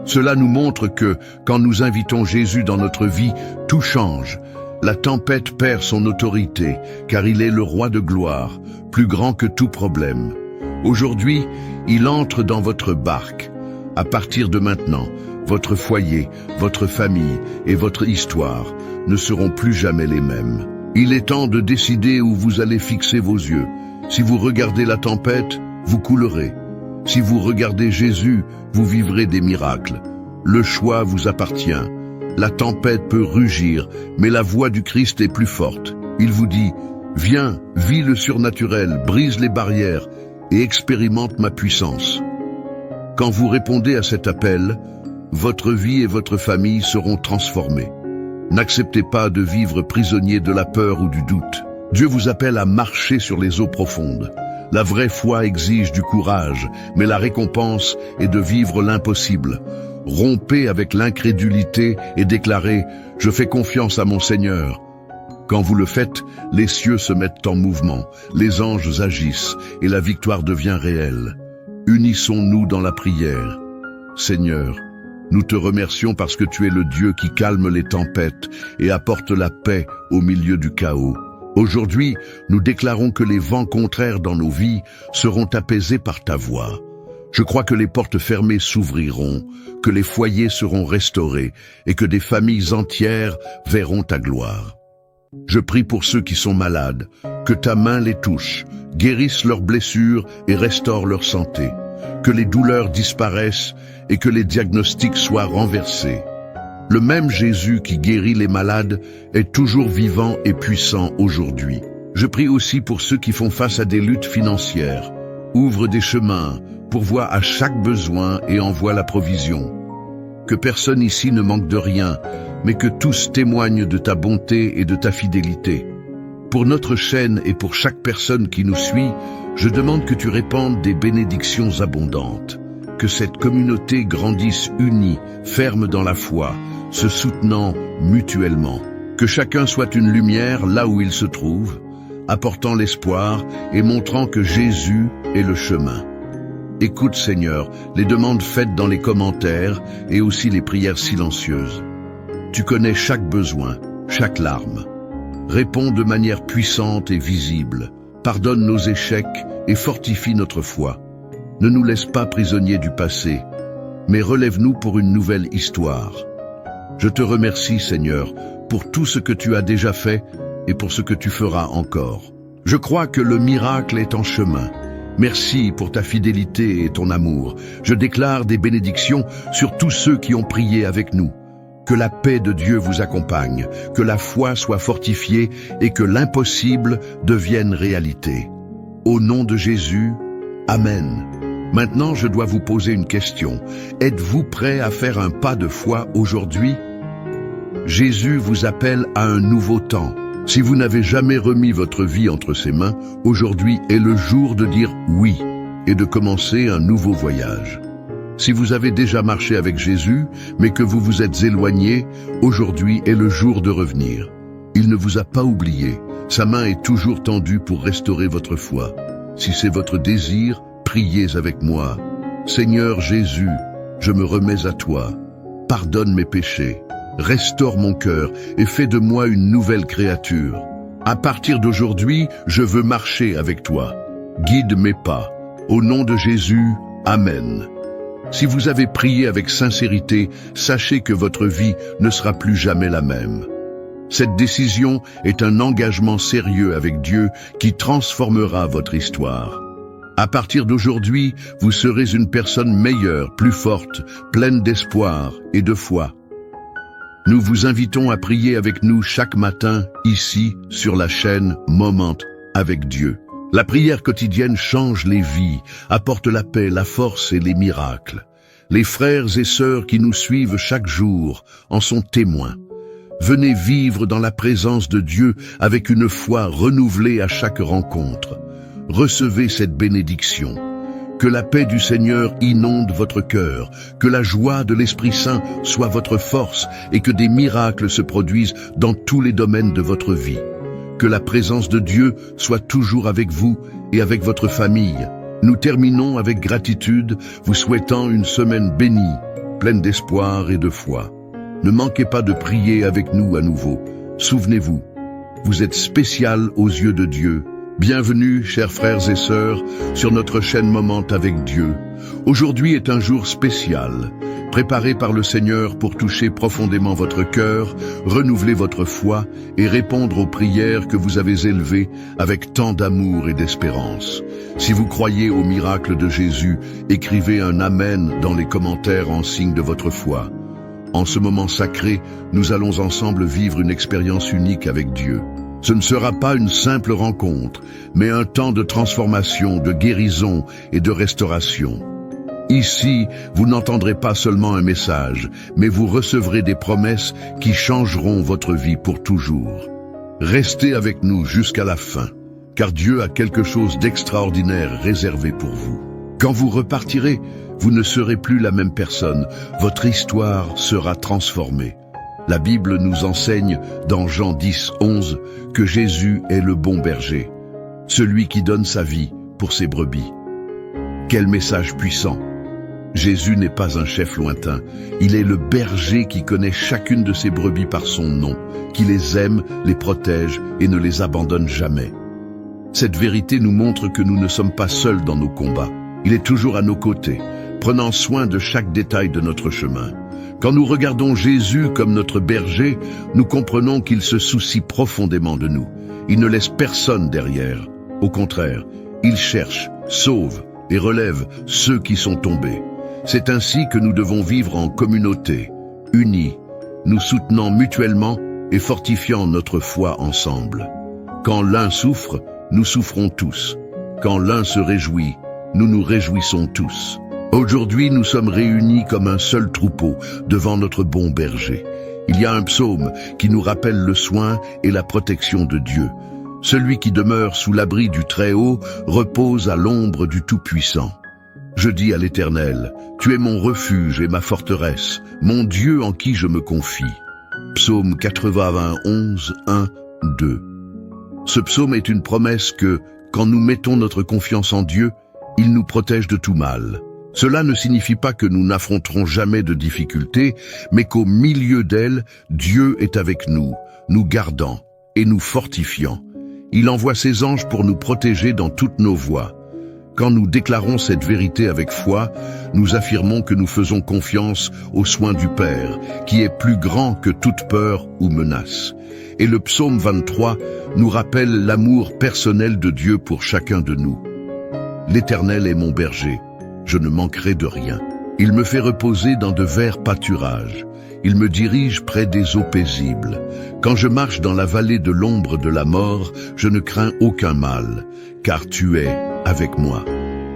Cela nous montre que, quand nous invitons Jésus dans notre vie, tout change. La tempête perd son autorité, car il est le roi de gloire, plus grand que tout problème. Aujourd'hui, il entre dans votre barque. À partir de maintenant, votre foyer, votre famille et votre histoire ne seront plus jamais les mêmes. Il est temps de décider où vous allez fixer vos yeux. Si vous regardez la tempête, vous coulerez. Si vous regardez Jésus, vous vivrez des miracles. Le choix vous appartient. La tempête peut rugir, mais la voix du Christ est plus forte. Il vous dit, viens, vis le surnaturel, brise les barrières et expérimente ma puissance. Quand vous répondez à cet appel, votre vie et votre famille seront transformées. N'acceptez pas de vivre prisonnier de la peur ou du doute. Dieu vous appelle à marcher sur les eaux profondes. La vraie foi exige du courage, mais la récompense est de vivre l'impossible. Rompez avec l'incrédulité et déclarez « Je fais confiance à mon Seigneur ». Quand vous le faites, les cieux se mettent en mouvement, les anges agissent et la victoire devient réelle. Unissons-nous dans la prière. Seigneur, nous te remercions parce que tu es le Dieu qui calme les tempêtes et apporte la paix au milieu du chaos. Aujourd'hui, nous déclarons que les vents contraires dans nos vies seront apaisés par ta voix. Je crois que les portes fermées s'ouvriront, que les foyers seront restaurés et que des familles entières verront ta gloire. Je prie pour ceux qui sont malades, que ta main les touche, guérisse leurs blessures et restaure leur santé, que les douleurs disparaissent et que les diagnostics soient renversés. Le même Jésus qui guérit les malades est toujours vivant et puissant aujourd'hui. Je prie aussi pour ceux qui font face à des luttes financières. Ouvre des chemins, pourvois à chaque besoin et envoie la provision. Que personne ici ne manque de rien, mais que tous témoignent de ta bonté et de ta fidélité. Pour notre chaîne et pour chaque personne qui nous suit, je demande que tu répandes des bénédictions abondantes. Que cette communauté grandisse unie, ferme dans la foi, se soutenant mutuellement. Que chacun soit une lumière là où il se trouve, apportant l'espoir et montrant que Jésus est le chemin. Écoute Seigneur, les demandes faites dans les commentaires et aussi les prières silencieuses. Tu connais chaque besoin, chaque larme. Réponds de manière puissante et visible. Pardonne nos échecs et fortifie notre foi. Ne nous laisse pas prisonniers du passé, mais relève-nous pour une nouvelle histoire. Je te remercie, Seigneur, pour tout ce que tu as déjà fait et pour ce que tu feras encore. Je crois que le miracle est en chemin. Merci pour ta fidélité et ton amour. Je déclare des bénédictions sur tous ceux qui ont prié avec nous. Que la paix de Dieu vous accompagne, que la foi soit fortifiée et que l'impossible devienne réalité. Au nom de Jésus, Amen. Maintenant, je dois vous poser une question. Êtes-vous prêt à faire un pas de foi aujourd'hui? Jésus vous appelle à un nouveau temps. Si vous n'avez jamais remis votre vie entre ses mains, aujourd'hui est le jour de dire oui et de commencer un nouveau voyage. Si vous avez déjà marché avec Jésus, mais que vous vous êtes éloigné, aujourd'hui est le jour de revenir. Il ne vous a pas oublié. Sa main est toujours tendue pour restaurer votre foi. Si c'est votre désir, priez avec moi. Seigneur Jésus, je me remets à toi. Pardonne mes péchés. Restaure mon cœur et fais de moi une nouvelle créature. À partir d'aujourd'hui, je veux marcher avec toi. Guide mes pas. Au nom de Jésus, Amen. Si vous avez prié avec sincérité, sachez que votre vie ne sera plus jamais la même. Cette décision est un engagement sérieux avec Dieu qui transformera votre histoire. À partir d'aujourd'hui, vous serez une personne meilleure, plus forte, pleine d'espoir et de foi. Nous vous invitons à prier avec nous chaque matin, ici, sur la chaîne Moment avec Dieu. La prière quotidienne change les vies, apporte la paix, la force et les miracles. Les frères et sœurs qui nous suivent chaque jour en sont témoins. Venez vivre dans la présence de Dieu avec une foi renouvelée à chaque rencontre. Recevez cette bénédiction. Que la paix du Seigneur inonde votre cœur, que la joie de l'Esprit Saint soit votre force et que des miracles se produisent dans tous les domaines de votre vie. Que la présence de Dieu soit toujours avec vous et avec votre famille. Nous terminons avec gratitude, vous souhaitant une semaine bénie, pleine d'espoir et de foi. Ne manquez pas de prier avec nous à nouveau. Souvenez-vous, vous êtes spécial aux yeux de Dieu Bienvenue, chers frères et sœurs, sur notre chaîne Moment avec Dieu. Aujourd'hui est un jour spécial, préparé par le Seigneur pour toucher profondément votre cœur, renouveler votre foi et répondre aux prières que vous avez élevées avec tant d'amour et d'espérance. Si vous croyez au miracle de Jésus, écrivez un Amen dans les commentaires en signe de votre foi. En ce moment sacré, nous allons ensemble vivre une expérience unique avec Dieu. Ce ne sera pas une simple rencontre, mais un temps de transformation, de guérison et de restauration. Ici, vous n'entendrez pas seulement un message, mais vous recevrez des promesses qui changeront votre vie pour toujours. Restez avec nous jusqu'à la fin, car Dieu a quelque chose d'extraordinaire réservé pour vous. Quand vous repartirez, vous ne serez plus la même personne, votre histoire sera transformée. La Bible nous enseigne dans Jean 10, 11 que Jésus est le bon berger, celui qui donne sa vie pour ses brebis. Quel message puissant! Jésus n'est pas un chef lointain, il est le berger qui connaît chacune de ses brebis par son nom, qui les aime, les protège et ne les abandonne jamais. Cette vérité nous montre que nous ne sommes pas seuls dans nos combats. Il est toujours à nos côtés, prenant soin de chaque détail de notre chemin. Quand nous regardons Jésus comme notre berger, nous comprenons qu'il se soucie profondément de nous. Il ne laisse personne derrière. Au contraire, il cherche, sauve et relève ceux qui sont tombés. C'est ainsi que nous devons vivre en communauté, unis, nous soutenant mutuellement et fortifiant notre foi ensemble. Quand l'un souffre, nous souffrons tous. Quand l'un se réjouit, nous nous réjouissons tous. Aujourd'hui, nous sommes réunis comme un seul troupeau devant notre bon berger. Il y a un psaume qui nous rappelle le soin et la protection de Dieu. Celui qui demeure sous l'abri du Très-Haut repose à l'ombre du Tout-Puissant. Je dis à l'Éternel, tu es mon refuge et ma forteresse, mon Dieu en qui je me confie. Psaume 91, 1, 2. Ce psaume est une promesse que, quand nous mettons notre confiance en Dieu, il nous protège de tout mal. Cela ne signifie pas que nous n'affronterons jamais de difficultés, mais qu'au milieu d'elles, Dieu est avec nous, nous gardant et nous fortifiant. Il envoie ses anges pour nous protéger dans toutes nos voies. Quand nous déclarons cette vérité avec foi, nous affirmons que nous faisons confiance aux soins du Père, qui est plus grand que toute peur ou menace. Et le psaume 23 nous rappelle l'amour personnel de Dieu pour chacun de nous. L'Éternel est mon berger. Je ne manquerai de rien. Il me fait reposer dans de verts pâturages. Il me dirige près des eaux paisibles. Quand je marche dans la vallée de l'ombre de la mort, je ne crains aucun mal, car tu es avec moi.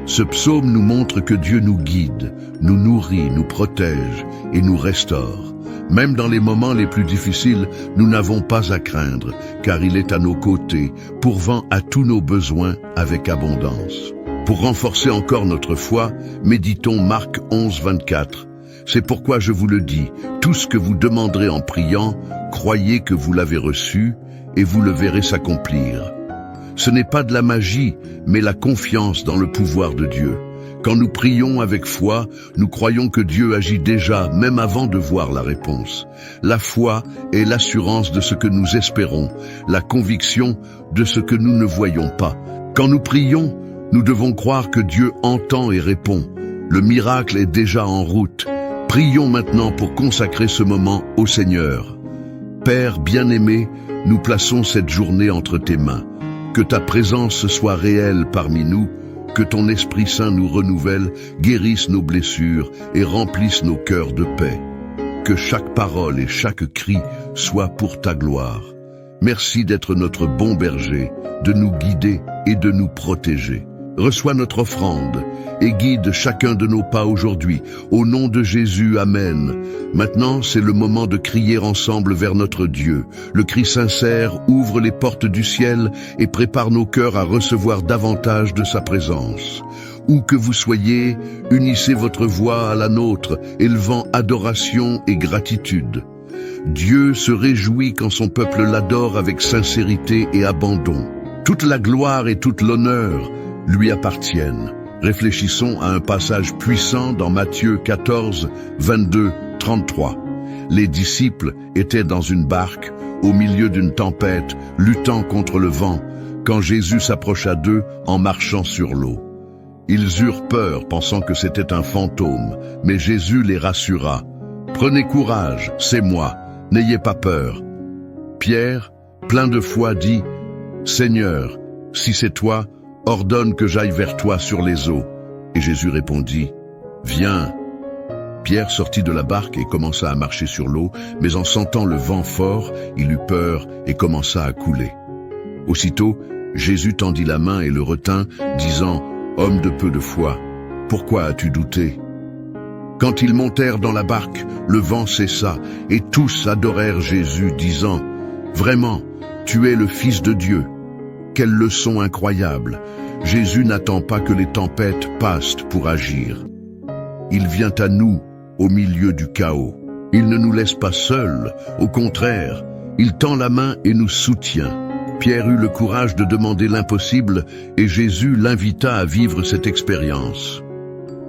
Ce psaume nous montre que Dieu nous guide, nous nourrit, nous protège et nous restaure. Même dans les moments les plus difficiles, nous n'avons pas à craindre, car il est à nos côtés, pourvant à tous nos besoins avec abondance. Pour renforcer encore notre foi, méditons Marc 11, 24. C'est pourquoi je vous le dis, tout ce que vous demanderez en priant, croyez que vous l'avez reçu et vous le verrez s'accomplir. Ce n'est pas de la magie, mais la confiance dans le pouvoir de Dieu. Quand nous prions avec foi, nous croyons que Dieu agit déjà, même avant de voir la réponse. La foi est l'assurance de ce que nous espérons, la conviction de ce que nous ne voyons pas. Quand nous prions, nous devons croire que Dieu entend et répond. Le miracle est déjà en route. Prions maintenant pour consacrer ce moment au Seigneur. Père bien-aimé, nous plaçons cette journée entre tes mains. Que ta présence soit réelle parmi nous, que ton Esprit Saint nous renouvelle, guérisse nos blessures et remplisse nos cœurs de paix. Que chaque parole et chaque cri soient pour ta gloire. Merci d'être notre bon berger, de nous guider et de nous protéger. Reçois notre offrande et guide chacun de nos pas aujourd'hui. Au nom de Jésus, Amen. Maintenant, c'est le moment de crier ensemble vers notre Dieu. Le cri sincère ouvre les portes du ciel et prépare nos cœurs à recevoir davantage de sa présence. Où que vous soyez, unissez votre voix à la nôtre, élevant adoration et gratitude. Dieu se réjouit quand son peuple l'adore avec sincérité et abandon. Toute la gloire et toute l'honneur lui appartiennent. Réfléchissons à un passage puissant dans Matthieu 14, 22, 33. Les disciples étaient dans une barque, au milieu d'une tempête, luttant contre le vent, quand Jésus s'approcha d'eux en marchant sur l'eau. Ils eurent peur, pensant que c'était un fantôme, mais Jésus les rassura. « Prenez courage, c'est moi, n'ayez pas peur. » Pierre, plein de foi, dit « Seigneur, si c'est toi, ordonne que j'aille vers toi sur les eaux. » Et Jésus répondit « Viens. » Pierre sortit de la barque et commença à marcher sur l'eau, mais en sentant le vent fort, il eut peur et commença à couler. Aussitôt, Jésus tendit la main et le retint, disant « Homme de peu de foi, pourquoi as-tu douté ?» Quand ils montèrent dans la barque, le vent cessa, et tous adorèrent Jésus, disant « Vraiment, tu es le Fils de Dieu. » Quelle leçon incroyable! Jésus n'attend pas que les tempêtes passent pour agir. Il vient à nous au milieu du chaos. Il ne nous laisse pas seuls, au contraire, il tend la main et nous soutient. Pierre eut le courage de demander l'impossible et Jésus l'invita à vivre cette expérience.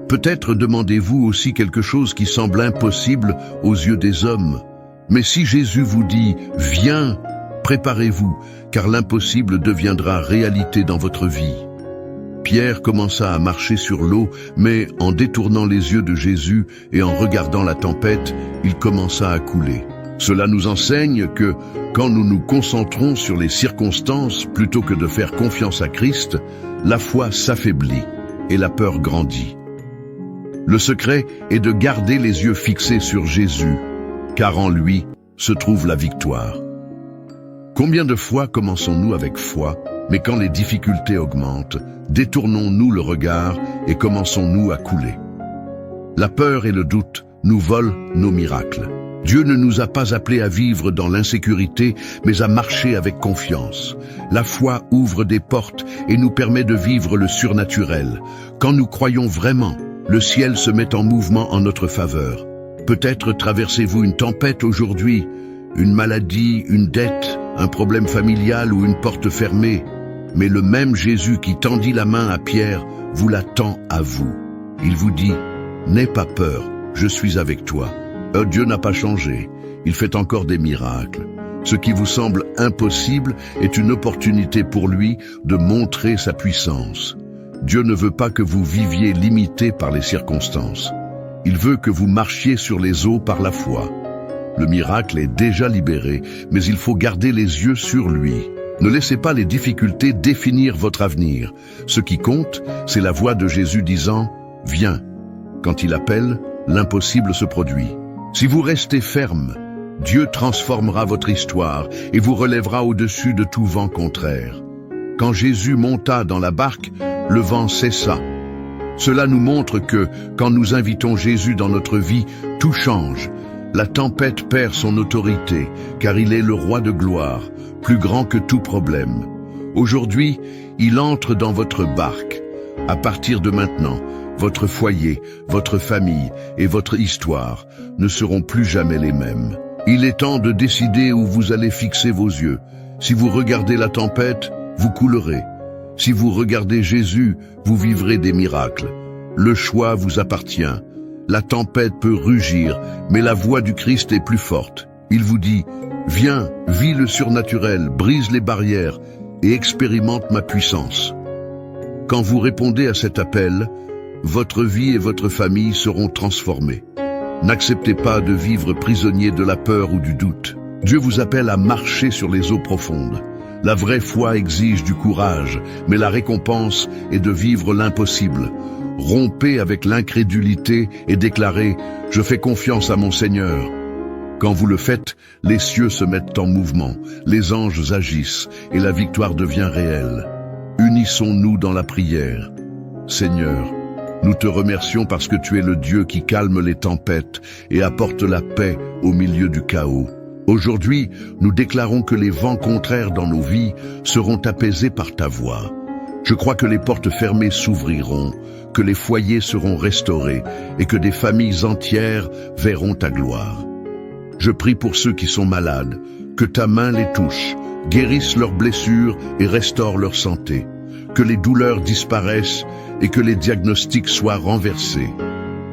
Peut-être demandez-vous aussi quelque chose qui semble impossible aux yeux des hommes. Mais si Jésus vous dit « Viens », préparez-vous, car l'impossible deviendra réalité dans votre vie. Pierre commença à marcher sur l'eau, mais en détournant les yeux de Jésus et en regardant la tempête, il commença à couler. Cela nous enseigne que, quand nous nous concentrons sur les circonstances plutôt que de faire confiance à Christ, la foi s'affaiblit et la peur grandit. Le secret est de garder les yeux fixés sur Jésus, car en lui se trouve la victoire. Combien de fois commençons-nous avec foi, mais quand les difficultés augmentent, détournons-nous le regard et commençons-nous à couler? La peur et le doute nous volent nos miracles. Dieu ne nous a pas appelés à vivre dans l'insécurité, mais à marcher avec confiance. La foi ouvre des portes et nous permet de vivre le surnaturel. Quand nous croyons vraiment, le ciel se met en mouvement en notre faveur. Peut-être traversez-vous une tempête aujourd'hui, une maladie, une dette, un problème familial ou une porte fermée. Mais le même Jésus qui tendit la main à Pierre vous la tend à vous. Il vous dit « N'aie pas peur, je suis avec toi ». Dieu n'a pas changé, il fait encore des miracles. Ce qui vous semble impossible est une opportunité pour lui de montrer sa puissance. Dieu ne veut pas que vous viviez limité par les circonstances. Il veut que vous marchiez sur les eaux par la foi. Le miracle est déjà libéré, mais il faut garder les yeux sur lui. Ne laissez pas les difficultés définir votre avenir. Ce qui compte, c'est la voix de Jésus disant « Viens ». Quand il appelle, l'impossible se produit. Si vous restez ferme, Dieu transformera votre histoire et vous relèvera au-dessus de tout vent contraire. Quand Jésus monta dans la barque, le vent cessa. Cela nous montre que, quand nous invitons Jésus dans notre vie, tout change. La tempête perd son autorité, car il est le roi de gloire, plus grand que tout problème. Aujourd'hui, il entre dans votre barque. À partir de maintenant, votre foyer, votre famille et votre histoire ne seront plus jamais les mêmes. Il est temps de décider où vous allez fixer vos yeux. Si vous regardez la tempête, vous coulerez. Si vous regardez Jésus, vous vivrez des miracles. Le choix vous appartient. La tempête peut rugir, mais la voix du Christ est plus forte. Il vous dit « Viens, vis le surnaturel, brise les barrières et expérimente ma puissance ». Quand vous répondez à cet appel, votre vie et votre famille seront transformées. N'acceptez pas de vivre prisonnier de la peur ou du doute. Dieu vous appelle à marcher sur les eaux profondes. La vraie foi exige du courage, mais la récompense est de vivre l'impossible. Rompez avec l'incrédulité et déclarez « Je fais confiance à mon Seigneur ». Quand vous le faites, les cieux se mettent en mouvement, les anges agissent et la victoire devient réelle. Unissons-nous dans la prière. Seigneur, nous te remercions parce que tu es le Dieu qui calme les tempêtes et apporte la paix au milieu du chaos. Aujourd'hui, nous déclarons que les vents contraires dans nos vies seront apaisés par ta voix. Je crois que les portes fermées s'ouvriront, que les foyers seront restaurés et que des familles entières verront ta gloire. Je prie pour ceux qui sont malades, que ta main les touche, guérisse leurs blessures et restaure leur santé, que les douleurs disparaissent et que les diagnostics soient renversés.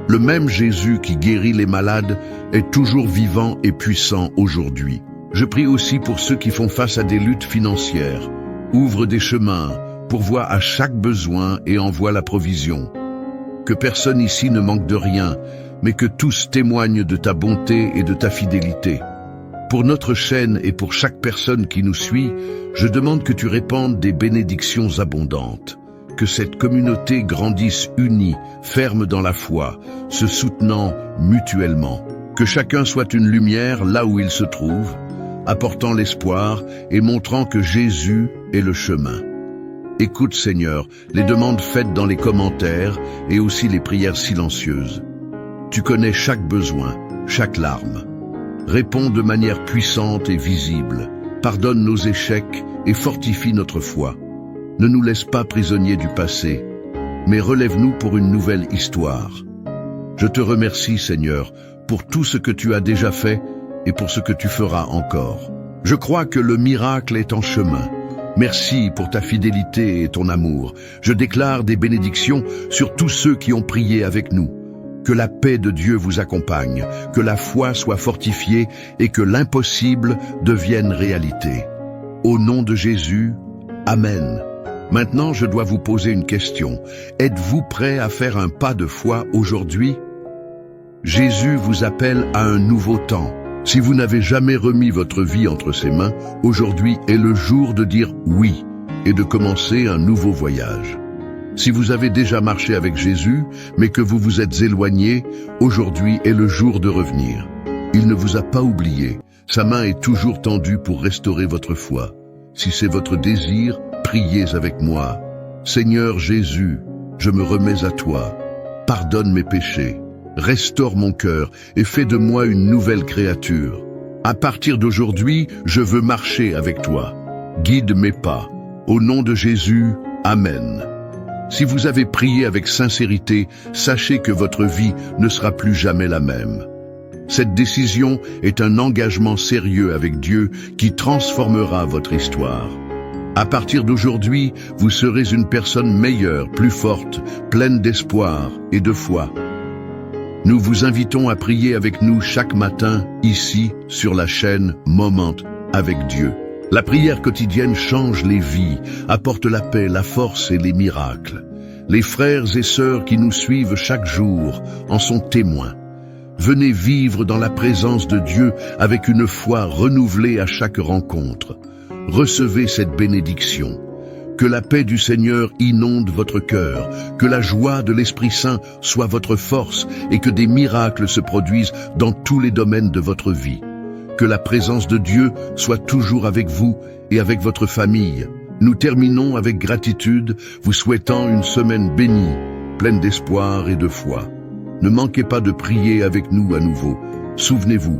Le même Jésus qui guérit les malades est toujours vivant et puissant aujourd'hui. Je prie aussi pour ceux qui font face à des luttes financières. Ouvre des chemins, pourvois à chaque besoin et envoie la provision. Que personne ici ne manque de rien, mais que tous témoignent de ta bonté et de ta fidélité. Pour notre chaîne et pour chaque personne qui nous suit, je demande que tu répandes des bénédictions abondantes. Que cette communauté grandisse unie, ferme dans la foi, se soutenant mutuellement. Que chacun soit une lumière là où il se trouve, apportant l'espoir et montrant que Jésus est le chemin. Écoute, Seigneur, les demandes faites dans les commentaires et aussi les prières silencieuses. Tu connais chaque besoin, chaque larme. Réponds de manière puissante et visible. Pardonne nos échecs et fortifie notre foi. Ne nous laisse pas prisonniers du passé, mais relève-nous pour une nouvelle histoire. Je te remercie, Seigneur, pour tout ce que tu as déjà fait et pour ce que tu feras encore. Je crois que le miracle est en chemin. Merci pour ta fidélité et ton amour. Je déclare des bénédictions sur tous ceux qui ont prié avec nous. Que la paix de Dieu vous accompagne, que la foi soit fortifiée et que l'impossible devienne réalité. Au nom de Jésus, Amen. Maintenant, je dois vous poser une question. Êtes-vous prêt à faire un pas de foi aujourd'hui? Jésus vous appelle à un nouveau temps. Si vous n'avez jamais remis votre vie entre ses mains, aujourd'hui est le jour de dire oui et de commencer un nouveau voyage. Si vous avez déjà marché avec Jésus, mais que vous vous êtes éloigné, aujourd'hui est le jour de revenir. Il ne vous a pas oublié. Sa main est toujours tendue pour restaurer votre foi. Si c'est votre désir, priez avec moi. Seigneur Jésus, je me remets à toi. Pardonne mes péchés. Restaure mon cœur et fais de moi une nouvelle créature. À partir d'aujourd'hui, je veux marcher avec toi. Guide mes pas. Au nom de Jésus, Amen. Si vous avez prié avec sincérité, sachez que votre vie ne sera plus jamais la même. Cette décision est un engagement sérieux avec Dieu qui transformera votre histoire. À partir d'aujourd'hui, vous serez une personne meilleure, plus forte, pleine d'espoir et de foi. Nous vous invitons à prier avec nous chaque matin, ici, sur la chaîne Moment avec Dieu. La prière quotidienne change les vies, apporte la paix, la force et les miracles. Les frères et sœurs qui nous suivent chaque jour en sont témoins. Venez vivre dans la présence de Dieu avec une foi renouvelée à chaque rencontre. Recevez cette bénédiction. Que la paix du Seigneur inonde votre cœur, que la joie de l'Esprit Saint soit votre force et que des miracles se produisent dans tous les domaines de votre vie. Que la présence de Dieu soit toujours avec vous et avec votre famille. Nous terminons avec gratitude, vous souhaitant une semaine bénie, pleine d'espoir et de foi. Ne manquez pas de prier avec nous à nouveau. Souvenez-vous,